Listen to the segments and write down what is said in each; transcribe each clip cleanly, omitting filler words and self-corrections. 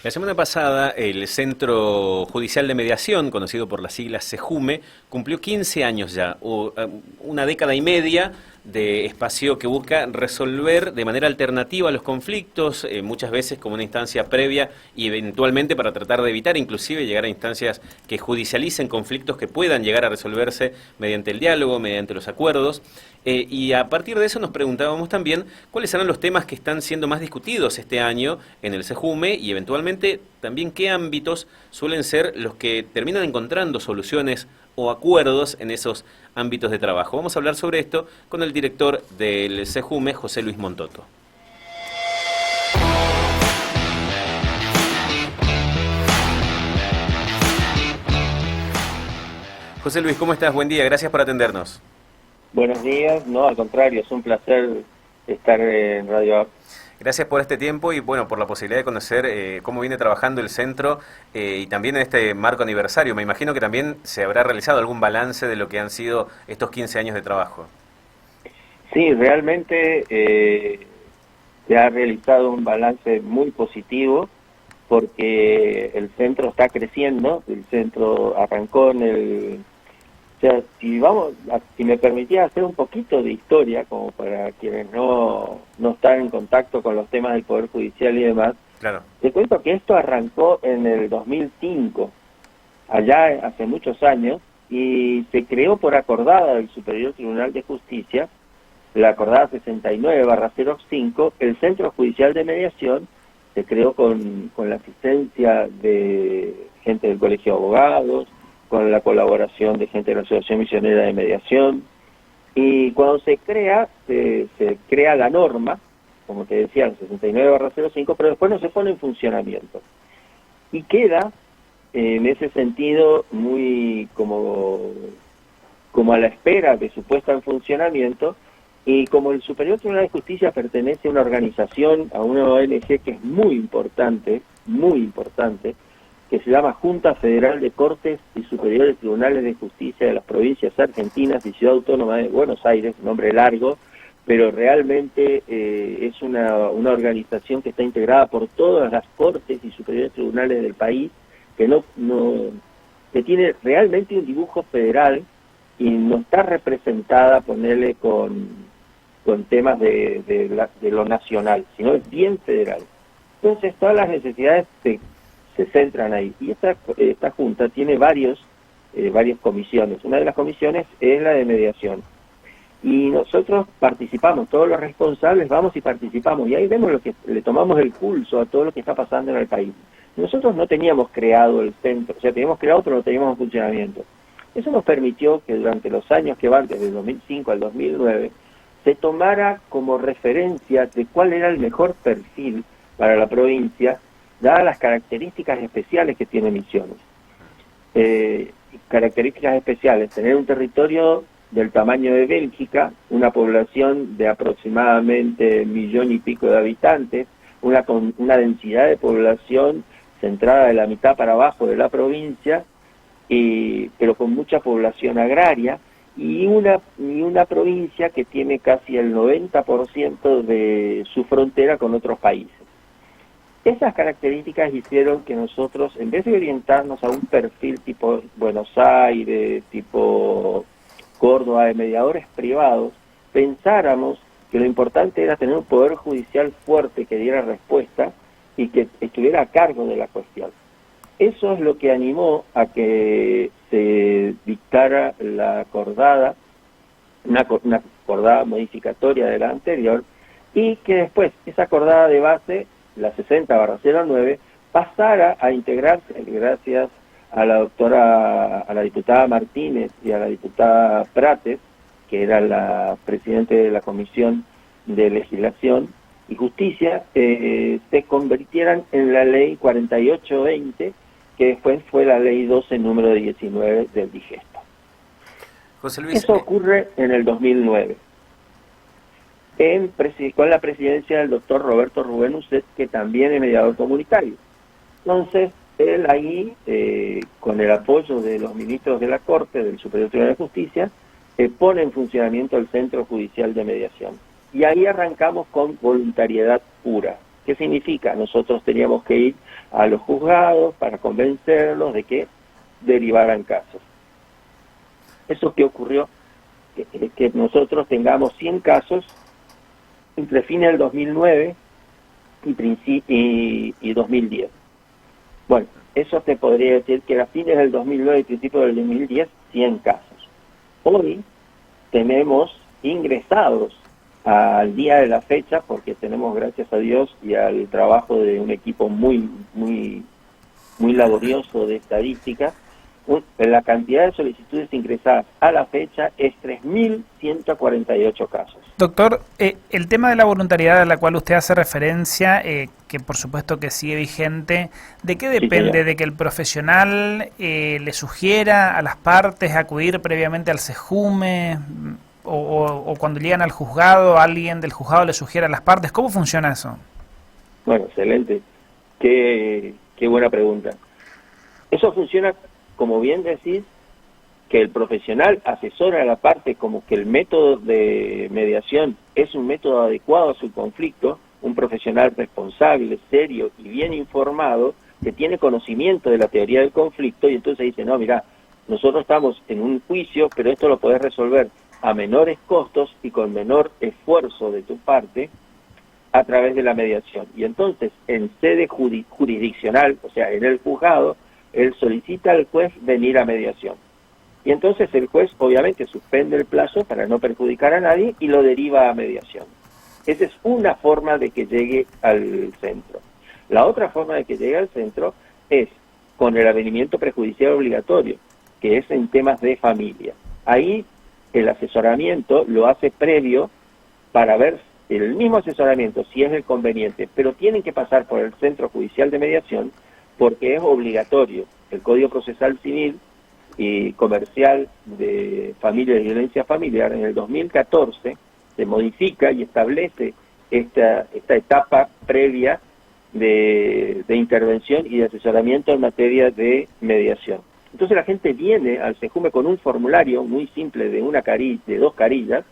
La semana pasada, el Centro Judicial de Mediación, conocido por las siglas CEJUME, cumplió 15 años ya, una década y media de espacio que busca resolver de manera alternativa los conflictos, muchas veces como una instancia previa y eventualmente para tratar de evitar inclusive llegar a instancias que judicialicen conflictos que puedan llegar a resolverse mediante el diálogo, mediante los acuerdos. Y a partir de eso nos preguntábamos también cuáles serán los temas que están siendo más discutidos este año en el CEJUME y eventualmente también qué ámbitos suelen ser los que terminan encontrando soluciones o acuerdos en esos ámbitos de trabajo. Vamos a hablar sobre esto con el director del CEJUME, José Luis Montoto. José Luis, ¿cómo estás? Buen día, gracias por atendernos. Buenos días, no, al contrario, es un placer estar en Radio A. Gracias por este tiempo y bueno, por la posibilidad de conocer cómo viene trabajando el centro y también en este marco aniversario. Me imagino que también se habrá realizado algún balance de lo que han sido estos 15 años de trabajo. Sí, realmente se ha realizado un balance muy positivo porque el centro está creciendo. El centro arrancó en el... O sea, si me permitía hacer un poquito de historia, como para quienes no están en contacto con los temas del Poder Judicial y demás, Claro. te cuento que esto arrancó en el 2005, allá hace muchos años, y se creó por acordada del Superior Tribunal de Justicia, la acordada 69/05, el Centro Judicial de Mediación. Se creó con la asistencia de gente del Colegio de Abogados, con la colaboración de gente de la Asociación Misionera de Mediación, y cuando se crea la norma, como te decía, el 69/05, pero después no se pone en funcionamiento. Y queda, en ese sentido, muy como a la espera de su puesta en funcionamiento, y como el Superior Tribunal de Justicia pertenece a una organización, a una ONG que es muy importante, que se llama Junta Federal de Cortes y Superiores Tribunales de Justicia de las Provincias Argentinas y Ciudad Autónoma de Buenos Aires, nombre largo, pero realmente es una organización que está integrada por todas las Cortes y Superiores Tribunales del país, que tiene realmente un dibujo federal y no está representada, ponerle con temas de lo nacional, sino es bien federal. Entonces todas las necesidades se centran ahí. Y esta Junta tiene varias comisiones. Una de las comisiones es la de mediación. Y nosotros participamos, todos los responsables vamos y participamos. Y ahí vemos le tomamos el pulso a todo lo que está pasando en el país. Nosotros no teníamos creado el centro, o sea, teníamos creado, pero no teníamos en funcionamiento. Eso nos permitió que durante los años que van, desde el 2005 al 2009, se tomara como referencia de cuál era el mejor perfil para la provincia, dadas las características especiales que tiene Misiones. Características especiales: tener un territorio del tamaño de Bélgica, una población de aproximadamente 1,5 millones de habitantes, una densidad de población centrada de la mitad para abajo de la provincia, pero con mucha población agraria, y una provincia que tiene casi el 90% de su frontera con otros países. Esas características hicieron que nosotros, en vez de orientarnos a un perfil tipo Buenos Aires, tipo Córdoba, de mediadores privados, pensáramos que lo importante era tener un poder judicial fuerte que diera respuesta y que estuviera a cargo de la cuestión. Eso es lo que animó a que se dictara la acordada, una acordada modificatoria de la anterior, y que después esa acordada de base, la 60/09, pasara a integrarse, gracias a la diputada Martínez y a la diputada Prates, que era la presidente de la Comisión de Legislación y Justicia, se convirtieran en la ley 4820, que después fue la ley 12 número 19 del digesto. José Luis, Eso ocurre en el 2009. Con la presidencia del doctor Roberto Rubén Uset, que también es mediador comunitario. Entonces, él ahí, con el apoyo de los ministros de la Corte, del Superior Tribunal de Justicia, pone en funcionamiento el Centro Judicial de Mediación. Y ahí arrancamos con voluntariedad pura. ¿Qué significa? Nosotros teníamos que ir a los juzgados para convencerlos de que derivaran casos. Eso que ocurrió, que nosotros tengamos 100 casos entre fines del 2009 y 2010. Bueno, eso te podría decir que a fines del 2009 y principios del 2010, 100 casos. Hoy tenemos ingresados al día de la fecha, porque tenemos, gracias a Dios, y al trabajo de un equipo muy laborioso de estadística, la cantidad de solicitudes ingresadas a la fecha es 3.148 casos. Doctor, el tema de la voluntariedad a la cual usted hace referencia, que por supuesto que sigue vigente, ¿de qué depende? ¿De que el profesional le sugiera a las partes acudir previamente al SEJUME o cuando llegan al juzgado, alguien del juzgado le sugiere a las partes? ¿Cómo funciona eso? Bueno, excelente. Qué buena pregunta. Eso funciona, como bien decís, que el profesional asesora a la parte como que el método de mediación es un método adecuado a su conflicto, un profesional responsable, serio y bien informado, que tiene conocimiento de la teoría del conflicto, y entonces dice, no, mira, nosotros estamos en un juicio, pero esto lo podés resolver a menores costos y con menor esfuerzo de tu parte a través de la mediación. Y entonces, en sede jurisdiccional, o sea, en el juzgado, él solicita al juez venir a mediación. Y entonces el juez obviamente suspende el plazo para no perjudicar a nadie y lo deriva a mediación. Esa es una forma de que llegue al centro. La otra forma de que llegue al centro es con el avenimiento prejudicial obligatorio, que es en temas de familia. Ahí el asesoramiento lo hace previo para ver el mismo asesoramiento, si es el conveniente, pero tienen que pasar por el Centro Judicial de Mediación porque es obligatorio. El Código Procesal Civil y Comercial de Familia y Violencia Familiar en el 2014 se modifica y establece esta etapa previa de intervención y de asesoramiento en materia de mediación. Entonces la gente viene al SEJUME con un formulario muy simple de de 2 carillas,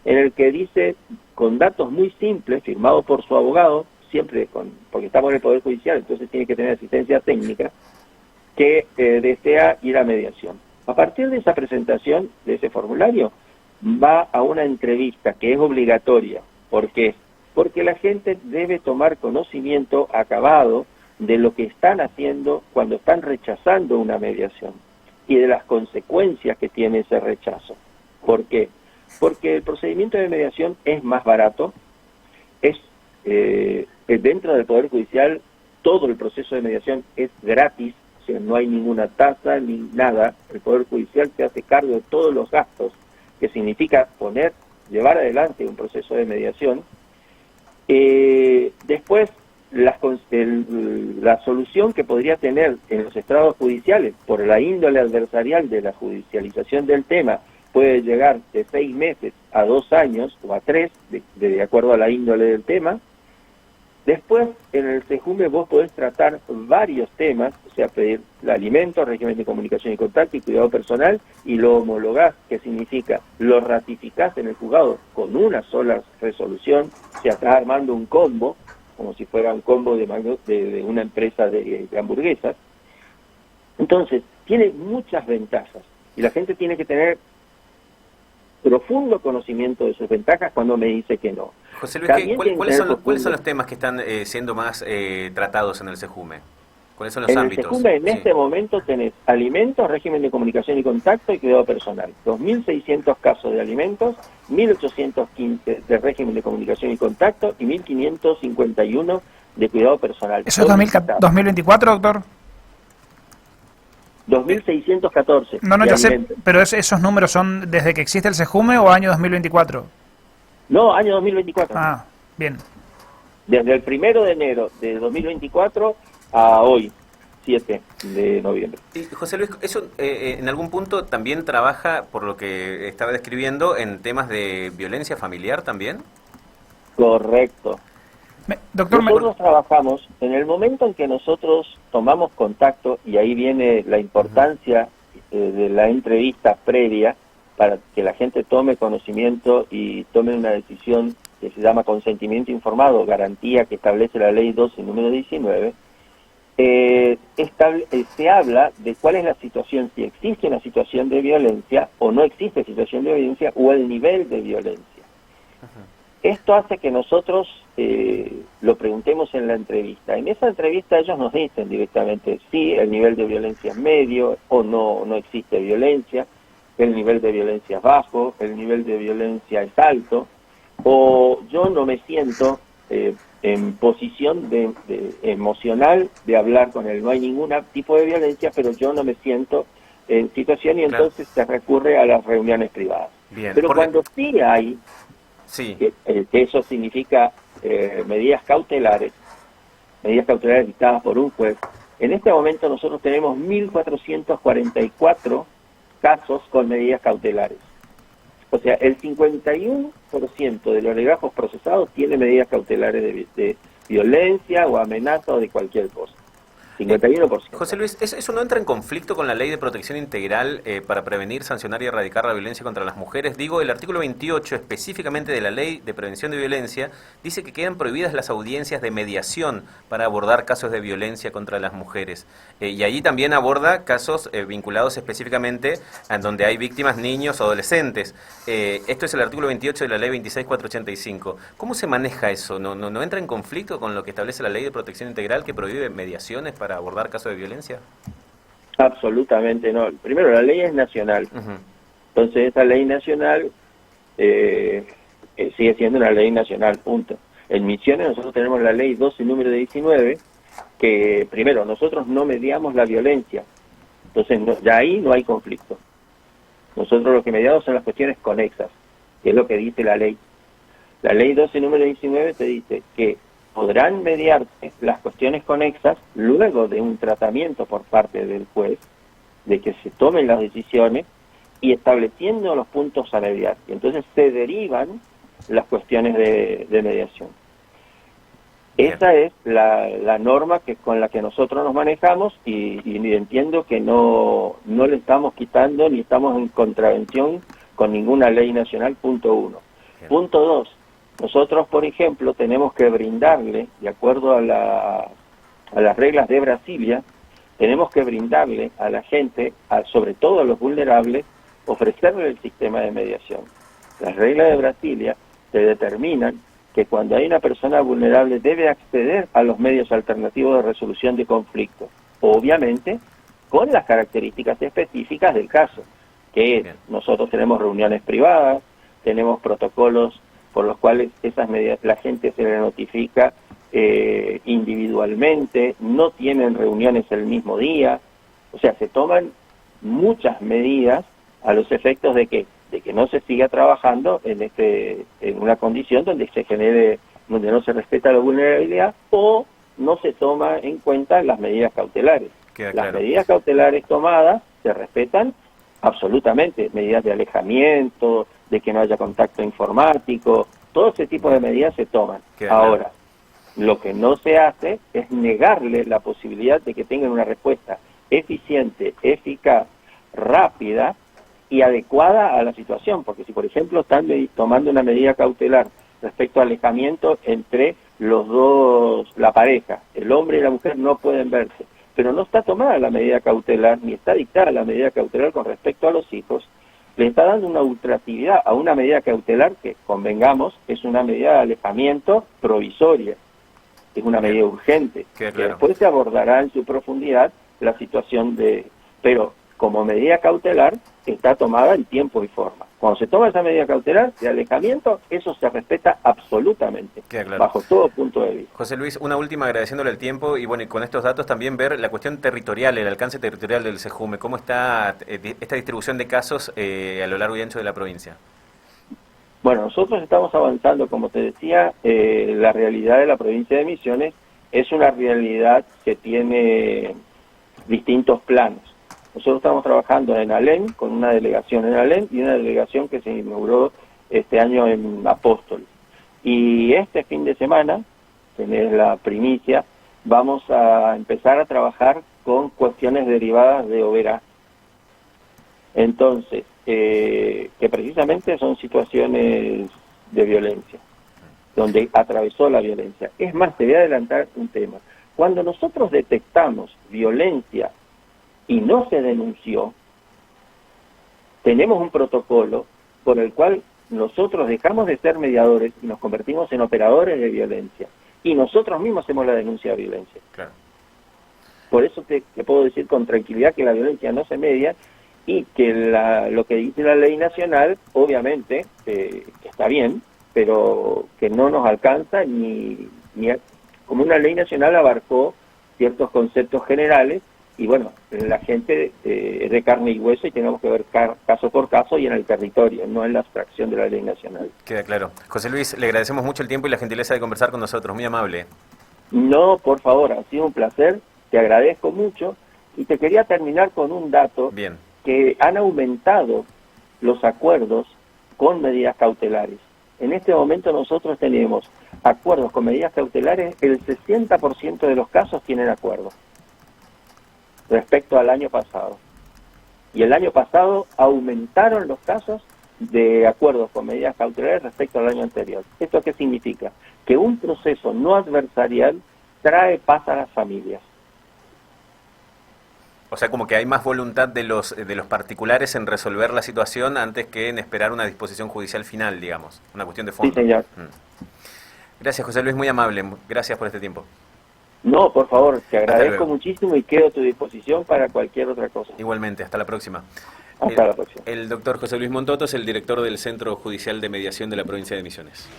en el que dice, con datos muy simples, firmado por su abogado, siempre porque estamos en el Poder Judicial, entonces tiene que tener asistencia técnica, que desea ir a mediación. A partir de esa presentación, de ese formulario, va a una entrevista que es obligatoria. ¿Por qué? Porque la gente debe tomar conocimiento acabado de lo que están haciendo cuando están rechazando una mediación y de las consecuencias que tiene ese rechazo. ¿Por qué? Porque el procedimiento de mediación es más barato, dentro del Poder Judicial todo el proceso de mediación es gratis, o sea, no hay ninguna tasa ni nada. El Poder Judicial se hace cargo de todos los gastos que significa llevar adelante un proceso de mediación. Después, la solución que podría tener en los estrados judiciales por la índole adversarial de la judicialización del tema puede llegar de 6 meses a 2 años o a 3, de acuerdo a la índole del tema. Después, en el SEJUME vos podés tratar varios temas, o sea, pedir alimentos, régimen de comunicación y contacto y cuidado personal, y lo homologás, que significa, lo ratificás en el juzgado con una sola resolución, o sea, estás armando un combo, como si fuera un combo de una empresa de hamburguesas. Entonces, tiene muchas ventajas, y la gente tiene que tener profundo conocimiento de sus ventajas cuando me dice que no. José Luis, ¿cuáles son los temas que están siendo más tratados en el SEJUME? ¿Cuáles son los ámbitos? En el SEJUME en este momento tenés alimentos, régimen de comunicación y contacto y cuidado personal. 2.600 casos de alimentos, 1.815 de régimen de comunicación y contacto y 1.551 de cuidado personal. ¿Eso es 2024, doctor? 2.614. No, ya sé, pero esos números son desde que existe el SEJUME o año 2024. No, año 2024. Ah, bien. Desde el 1 de enero de 2024 a hoy, 7 de noviembre. Y José Luis, ¿eso en algún punto también trabaja, por lo que estaba describiendo, en temas de violencia familiar también? Correcto. Doctor, nosotros trabajamos, en el momento en que nosotros tomamos contacto, y ahí viene la importancia de la entrevista previa, para que la gente tome conocimiento y tome una decisión que se llama consentimiento informado, garantía que establece la ley 12, número 19, se habla de cuál es la situación, si existe una situación de violencia o no existe situación de violencia, o el nivel de violencia. Esto hace que nosotros lo preguntemos en la entrevista. En esa entrevista ellos nos dicen directamente si el nivel de violencia es medio o no existe violencia, el nivel de violencia es bajo, el nivel de violencia es alto, o yo no me siento en posición emocional de hablar con él. No hay ningún tipo de violencia, pero yo no me siento en situación y entonces se recurre a las reuniones privadas. Bien, pero cuando sí hay, que eso significa medidas cautelares dictadas por un juez, en este momento nosotros tenemos 1.444 casos con medidas cautelares. O sea, el 51% de los legajos procesados tiene medidas cautelares de violencia o amenaza o de cualquier cosa. 51%. José Luis, ¿eso no entra en conflicto con la Ley de Protección Integral para prevenir, sancionar y erradicar la violencia contra las mujeres? Digo, el artículo 28 específicamente de la Ley de Prevención de Violencia dice que quedan prohibidas las audiencias de mediación para abordar casos de violencia contra las mujeres. Y allí también aborda casos vinculados específicamente en donde hay víctimas niños o adolescentes. Esto es el artículo 28 de la Ley 26.485. ¿Cómo se maneja eso? ¿No entra en conflicto con lo que establece la Ley de Protección Integral que prohíbe mediaciones para abordar casos de violencia? Absolutamente no. Primero, la ley es nacional. Entonces, esa ley nacional sigue siendo una ley nacional, punto. En Misiones nosotros tenemos la ley 12, número 19, que primero, nosotros no mediamos la violencia. Entonces, ya ahí no hay conflicto. Nosotros lo que mediamos son las cuestiones conexas, que es lo que dice la ley. La ley 12, número 19, te dice que podrán mediarse las cuestiones conexas luego de un tratamiento por parte del juez, de que se tomen las decisiones y estableciendo los puntos a mediar. Y entonces se derivan las cuestiones de mediación. Esa es la norma con la que nosotros nos manejamos y entiendo que no le estamos quitando ni estamos en contravención con ninguna ley nacional, punto 1. Punto 2. Nosotros, por ejemplo, tenemos que brindarle, de acuerdo a las reglas de Brasilia, tenemos que brindarle a la gente, sobre todo a los vulnerables, ofrecerle el sistema de mediación. Las reglas de Brasilia te determinan que cuando hay una persona vulnerable debe acceder a los medios alternativos de resolución de conflictos, obviamente con las características específicas del caso, que es, nosotros tenemos reuniones privadas, tenemos protocolos por los cuales esas medidas la gente se le notifica individualmente, no tienen reuniones el mismo día, o sea, se toman muchas medidas a los efectos de que no se siga trabajando en una condición donde donde no se respeta la vulnerabilidad o no se toma en cuenta las medidas cautelares. Las medidas cautelares tomadas se respetan absolutamente, medidas de alejamiento, de que no haya contacto informático, todo ese tipo de medidas se toman. Ahora, lo que no se hace es negarle la posibilidad de que tengan una respuesta eficiente, eficaz, rápida y adecuada a la situación, porque si por ejemplo están tomando una medida cautelar respecto al alejamiento entre los dos, la pareja, el hombre y la mujer no pueden verse, pero no está tomada la medida cautelar, ni está dictada la medida cautelar con respecto a los hijos, le está dando una ultractividad a una medida cautelar que, convengamos, es una medida de alejamiento provisoria, es una medida urgente, que después se abordará en su profundidad la situación pero como medida cautelar está tomada en tiempo y forma. Cuando se toma esa medida cautelar de alejamiento, eso se respeta absolutamente, bajo todo punto de vista. José Luis, una última agradeciéndole el tiempo y bueno, y con estos datos también ver la cuestión territorial, el alcance territorial del SEJUME, cómo está esta distribución de casos a lo largo y ancho de la provincia. Bueno, nosotros estamos avanzando, como te decía, la realidad de la provincia de Misiones es una realidad que tiene distintos planos. Nosotros estamos trabajando en Alem, con una delegación en Alem y una delegación que se inauguró este año en Apóstol. Y este fin de semana, tenés la primicia, vamos a empezar a trabajar con cuestiones derivadas de Oberá. Entonces, que precisamente son situaciones de violencia. donde atravesó la violencia. Es más, te voy a adelantar un tema. Cuando nosotros detectamos violencia y no se denunció, tenemos un protocolo por el cual nosotros dejamos de ser mediadores y nos convertimos en operadores de violencia. Y nosotros mismos hacemos la denuncia de violencia. Claro. Por eso te puedo decir con tranquilidad que la violencia no se media y que lo que dice la ley nacional, obviamente, está bien, pero que no nos alcanza como una ley nacional abarcó ciertos conceptos generales y bueno, la gente es de carne y hueso y tenemos que ver caso por caso y en el territorio, no en la abstracción de la ley nacional. Queda claro. José Luis, le agradecemos mucho el tiempo y la gentileza de conversar con nosotros, muy amable. No, por favor, ha sido un placer, te agradezco mucho y te quería terminar con un dato. Bien. Que han aumentado los acuerdos con medidas cautelares. En este momento nosotros tenemos acuerdos con medidas cautelares, el 60% de los casos tienen acuerdos respecto al año pasado. Y el año pasado aumentaron los casos de acuerdos con medidas cautelares respecto al año anterior. ¿Esto qué significa? Que un proceso no adversarial trae paz a las familias. O sea, como que hay más voluntad de los particulares en resolver la situación antes que en esperar una disposición judicial final, digamos. Una cuestión de fondo. Sí, señor. Gracias, José Luis, muy amable. Gracias por este tiempo. No, por favor, te agradezco muchísimo y quedo a tu disposición para cualquier otra cosa. Igualmente, hasta la próxima. Hasta la próxima. El doctor José Luis Montoto es el director del Centro Judicial de Mediación de la provincia de Misiones.